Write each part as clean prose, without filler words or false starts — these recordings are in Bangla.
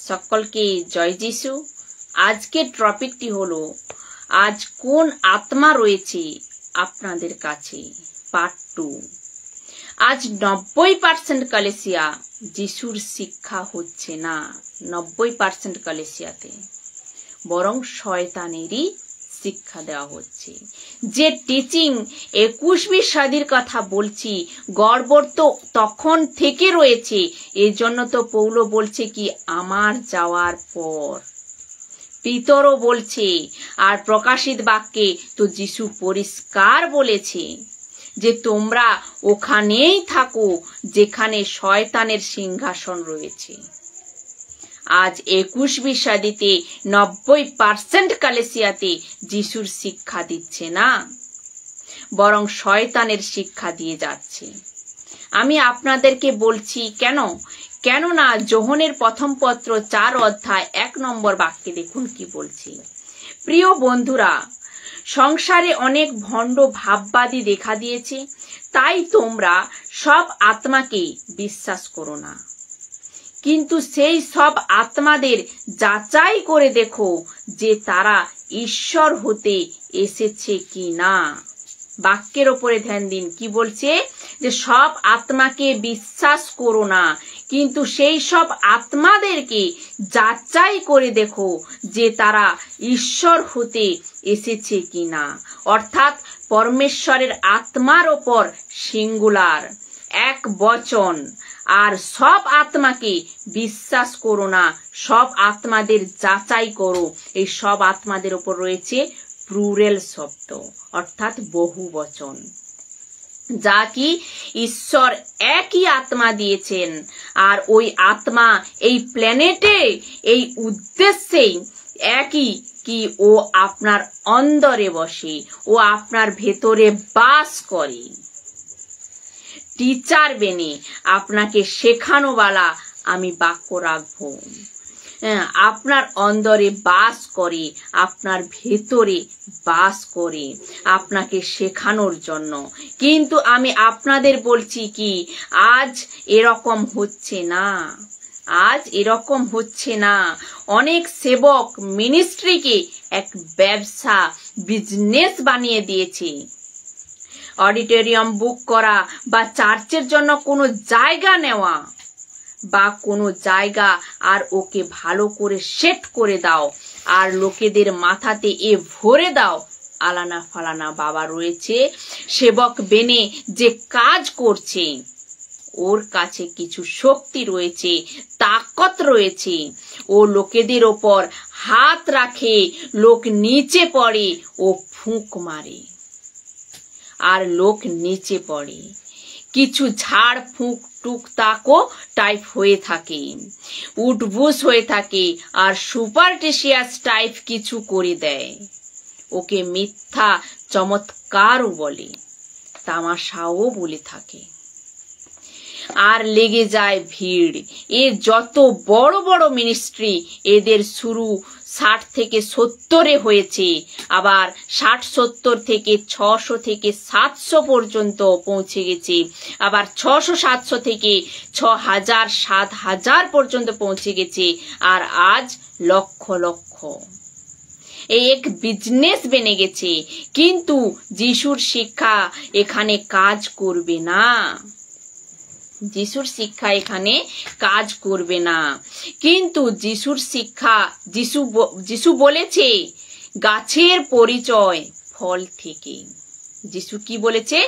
সকলকে জয় যিশু। আজকের টপিকটি হলো আজ কোন আত্মা রয়েছে আপনাদের কাছে, পার্ট 2। আজ 90% কলেসিয়া যিশুর শিক্ষা হচ্ছে না, 90% কলেসিয়াতে বরং শয়তানেরই শিক্ষা দেওয়া হচ্ছে। যে টিচিং 21वीं সদির কথা বলছি, গড়বড় তো তখন থেকে রয়েছে। এই জন্য তো পৌল বলছে কি আমার যাওয়ার পর, পিতরও বলছে, আর প্রকাশিত বাক্যে তো যিশু পরিষ্কার বলেছে যে তোমরা ওখানেই থাকো যেখানে শয়তানের সিংহাসন রয়েছে। আজ 21वीं সদিতে 90% কলেসিয়াতে যিশুর শিক্ষা দিচ্ছে না, বরং শয়তানের শিক্ষা দিয়ে যাচ্ছে। আমি আপনাদেরকে বলছি কেননা যোহনের প্রথম পত্র 4 অধ্যায় 1 নম্বর বাক্যে দেখুন কি বলছি। প্রিয় বন্ধুরা, সংসারে অনেক ভণ্ড ভাববাদী দেখা দিয়েছে, তাই তোমরা সব আত্মাকে বিশ্বাস করো না, কিন্তু সেই সব আত্মাদের যাচাই করে দেখো যে তারা ঈশ্বর হতে এসেছে কি না। বাক্যের ওপরে ধ্যান দিন, কি বলছে যে সব আত্মাকে বিশ্বাস করো না, কিন্তু সেই সব আত্মাদেরকে যাচাই করে দেখো যে তারা ঈশ্বর হতে এসেছে কি না। অর্থাৎ পরমেশ্বরের আত্মার ওপর সিঙ্গুলার, এক বচন। আর সব আত্মাকে বিশ্বাস করো না, সব আত্মাদের যাচাই করো। এই সব আত্মাদের ওপর রয়েছে প্লুরাল শব্দ, অর্থাৎ বহু বচন, যা কি ঈশ্বর একই আত্মা দিয়েছেন। আর ওই আত্মা এই প্ল্যানেটে এই উদ্দেশ্যেই একই কি ও আপনার অন্তরে বসে, ও আপনার ভেতরে বাস করে। টিচার বেনে আপনাকে শেখানোওয়ালা আমি বাক্য রাখবো, আপনার অন্তরে বাস করে, আপনার ভেতরে বাস করে আপনাকে শেখানোর জন্য। কিন্তু আমি আপনাদের বলছি কি আজ এরকম হচ্ছে না, আজ এরকম হচ্ছে না। অনেক সেবক মিনিস্ট্রিকে এক ব্যবসা, বিজনেস বানিয়ে দিয়েছে। অডিটোরিয়াম বুক করা বা চার্চের জন্য কোনো জায়গা নেওয়া বা কোনো জায়গা আর ওকে ভালো করে সেট করে দাও, আর লোকেদের মাথাতে এ ভরে দাও আলানা ফালানা বাবা রয়েছে, সেবক বেনে যে কাজ করছে ওর কাছে কিছু শক্তি রয়েছে, তাকত রয়েছে। ও লোকেদের ওপর হাত রাখে, লোক নিচে পড়ে, ও ফুঁক মারে আর লোক নিচে পড়ে। কিছু ঝাড় ফুঁক টুকটাকও টাইপ হয়ে থাকে, উঠবুস হয়ে থাকে, আর সুপারস্টিশিয়াস টাইপ কিছু করে দেয়। ওকে মিথ্যা চমৎকারও বলে, তামাশাও বলে থাকে। আর লেগে যায় ভিড়। এ যত বড় বড় মিনিস্ট্রি, এদের শুরু 60 থেকে 70-এ হয়েছে, আবার 60-70 থেকে 600 থেকে 700 পর্যন্ত পৌঁছে গেছে, আবার 600-700 থেকে 6000-7000 পর্যন্ত পৌঁছে গেছে, আর আজ লক্ষ লক্ষ। এই এক বিজনেস বেনে গেছে। কিন্তু যিশুর শিক্ষা এখানে কাজ করবে না, যিশুর শিক্ষা এখানে কাজ করবে না। কিন্তু যিশুর শিক্ষা, যিশু বলেছে গাছের পরিচয় ফল থেকে। যিশু কি বলেছে?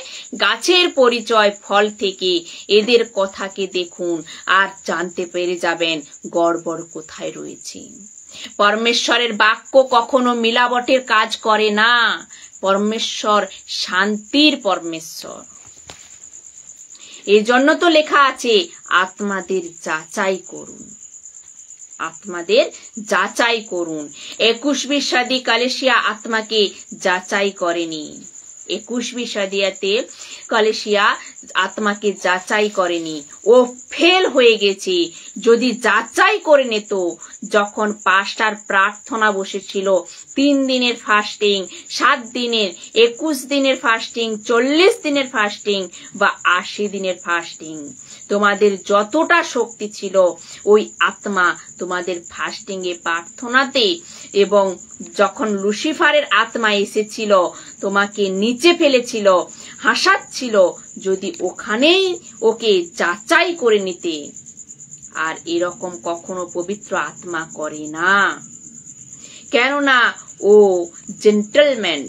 গাছের পরিচয় ফল থেকে। এদের কথাকে দেখুন আর জানতে পেরে যাবেন গড়বড় কোথায় রয়েছে। পরমেশ্বরের বাক্য কখনো মিলাবটের কাজ করে না। পরমেশ্বর শান্তির পরমেশ্বর। এই জন্য তো লেখা আছে আত্মাদের যাচাই করুন, আত্মাদের যাচাই করুন। 21वीं সদি কলেসিয়া আত্মাকে যাচাই করেনি। 21वीं সদিয়াতে কলেসিয়া আত্মাকে যাচাই করেনি, ও ফেল হয়ে গেছে। যদি যাচাই করে নিত, যখন পাস্টার প্রার্থনা বসেছিল 3 দিনের ফাস্টিং, 7 দিনের, 21 দিনের ফাস্টিং, 40 দিনের ফাস্টিং বা 80 দিনের ফাস্টিং, তোমাদের যতটা শক্তি ছিল ওই আত্মা তোমাদের ফাস্টিং এ, প্রার্থনাতে, এবং যখন লুসিফারের আত্মা এসেছিল তোমাকে নিচে ফেলেছিল, হাসাচ্ছিল, যদি ওখানেই ওকে যাচাই করে নিতে। আর এরকম কখনো পবিত্র আত্মা করে না, কেননা ও জেন্টলম্যান।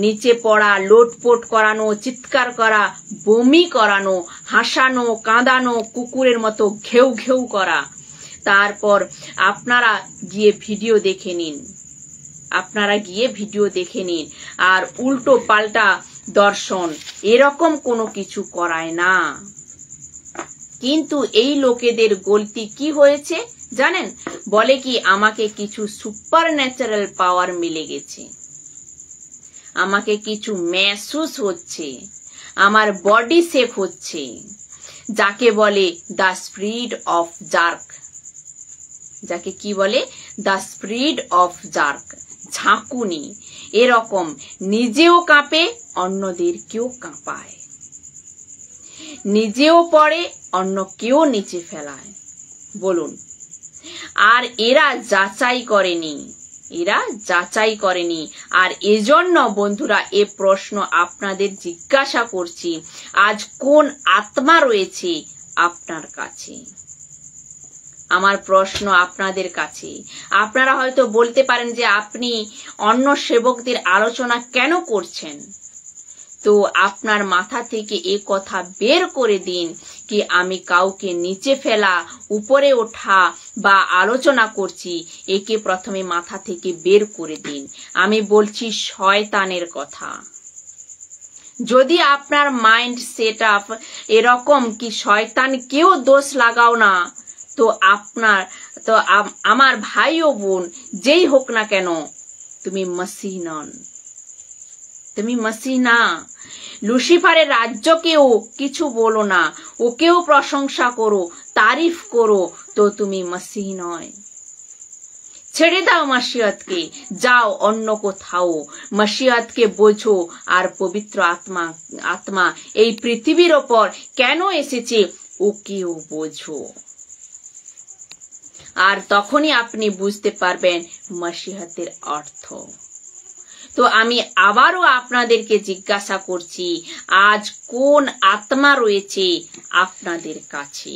নিচে পড়া, লোটপোট করানো, চিৎকার করা, বমি করানো, হাসানো, কাঁদানো, কুকুরের মতো ঘেউ ঘেউ করা। তারপর আপনারা গিয়ে ভিডিও দেখে নিন, আর উল্টো পাল্টা দর্শন এরকম কোনো কিছু করায় না। কিন্তু এই লোকেদের গলতি কি হয়েছে জানেন? বলে কি, আমাকে কিছু সুপার ন্যাচারাল পাওয়ার মিলে গেছে, আমাকে কিছু মেহসুস হচ্ছে, আমার বডি সেফ হচ্ছে, যাকে বলে দ্য স্পিরিট অফ জার্ক। যাকে কি বলে? দ্য স্পিরিট অফ জার্ক, ঝাঁকুনি। এরকম নিজেও কাঁপে, অন্যদেরকেও কাঁপায়, নিজেও পড়ে, অন্যকেও নিচে ফেলায়। বলুন, আর এরা যাচাই করেনি। আর এজন্য বন্ধুরা, এ প্রশ্ন আপনাদের জিজ্ঞাসা করছি, আজ কোন আত্মা রয়েছে আপনার কাছে? আমার প্রশ্ন আপনাদের কাছে। আপনারা হয়তো বলতে পারেন যে আপনি অন্য সেবকদের আলোচনা কেন করছেন? তো আপনার মাথা থেকে এ কথা বের করে দিন কি আমি কাউকে নিচে ফেলা, উপরে ওঠা বা আলোচনা করছি। একে প্রথমে মাথা থেকে বের করে দিন। আমি বলছি শয়তানের কথা। যদি আপনার মাইন্ড সেট আপ এরকম কি শয়তানকেও দোষ লাগাও না, তো আমার ভাই ও বোন যেই হোক না কেন, তুমি মসিহ নন, তুমি মসিহ না। লুসিফারের রাজ্যকেও কিছু বলো না, ওকেও প্রশংসা করো, তারিফ করো, তো তুমি মসিহ নয়। ছেড়ে দাও মসিহতকে, যাও অন্য কোথাও, মসিহতকে বোঝো। আর পবিত্র আত্মা এই পৃথিবীর ওপর কেন এসেছে ওকেও বোঝো। আর তখনই আপনি বুঝতে পারবেন মসিহতের অর্থ। তো আমি আবারও আপনাদেরকে জিজ্ঞাসা করছি, আজ কোন আত্মা রয়েছে আপনাদের কাছে?